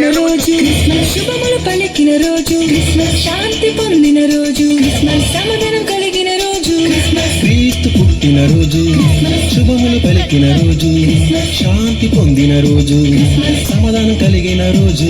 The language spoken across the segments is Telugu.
పుట్టిన రోజు, శుభములు పలికిన రోజు, శాంతి పొందిన రోజు, సమాధానం కలిగిన రోజు. క్రీస్తు పుట్టిన రోజు, శుభములు పలికిన రోజు, శాంతి పొందిన రోజు, సమాధానం కలిగిన రోజు.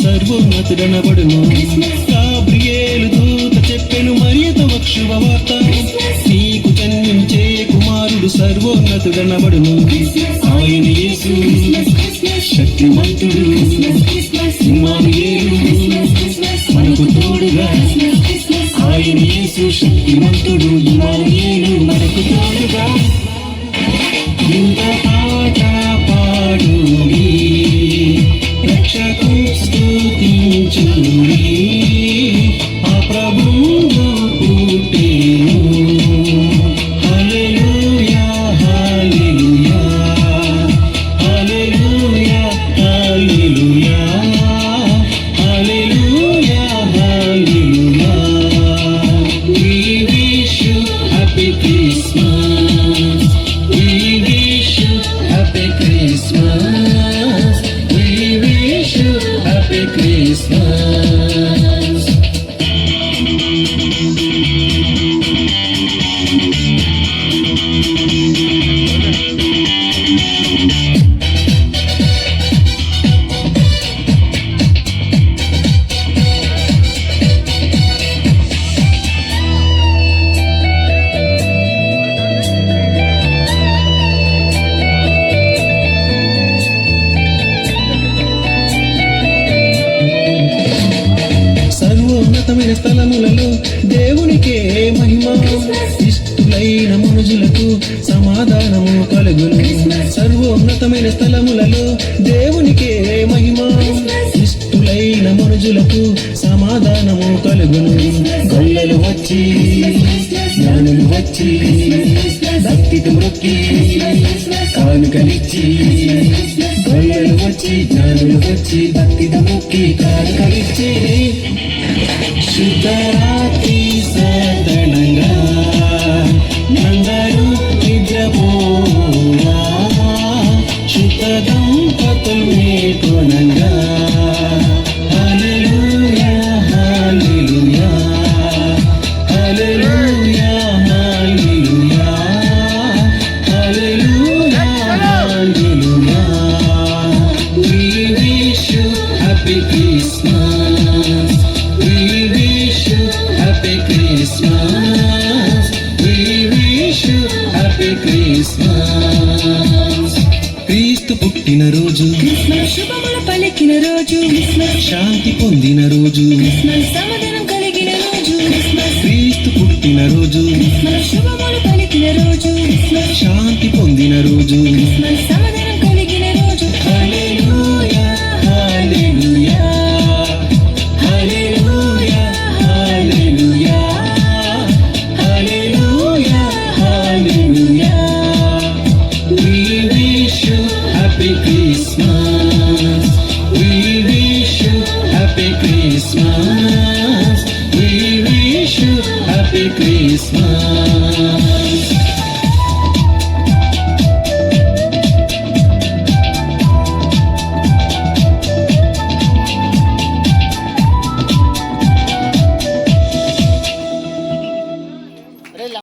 సర్వోన్నతుడనబడును. గాబ్రియేలు దూత చెప్పెను మరియతో ఒక శుభవార్త, నీకు జన్మించే కుమారుడు సర్వోన్నతుడనబడును. ఆయన యేసు శక్తిమంతుడు, ఇమ్మానుయేలు మనకు తోడుగా. ఆయన యేసు శక్తిమంతుడు, ఇమ్మానుయేలు మనకు తోడుగా. ఇంత పాట పాడుడి, రక్షకు స్తుతించుడి, ఆ ప్రభువు పుట్టెను. హల్లెలూయా హల్లెలూయా హల్లెలూయా హల్లెలూయా హల్లెలూయా హల్లెలూయా. We wish you happy Christmas. We wish you happy Christmas. We wish you happy Christmas. సర్వోన్నతమైన స్థలములలో దేవునికే మహిమ, ఇష్టులైన మనుషులకు సమాధానము కలుగును. సర్వోన్నతమైన స్థలములలో దేవునికే మహిమ, ఇష్టులైన మనుషులకు సమాధానము కలుగును. గొల్లలు వచ్చి జ్ఞానులు వచ్చి భక్తికి మొక్కి కానుకలిచ్చి, గొల్లలు వచ్చి జ్ఞానులు వచ్చి భక్తికి మొక్కి కానుకలిచ్చి, శుద్ధరాత్రి సదనంగా నందరు నిద్రపోగా, శుద్ధ దంపతులు మేల్కొనగా. హల్లెలూయా హల్లెలూయా హల్లెలూయా హల్లెలూయా హల్లెలూయా హల్లెలూయా. We wish you happy Christmas. We wish you happy Christmas. We wish you happy Christmas. క్రీస్తు పుట్టిన రోజు, శుభములు పలికిన రోజు, శాంతి పొందిన రోజు, సమాధానం కలిగిన రోజు. క్రీస్తు పుట్టిన రోజు, శుభములు పలికిన రోజు, శాంతి పొందిన రోజు, సమాధానం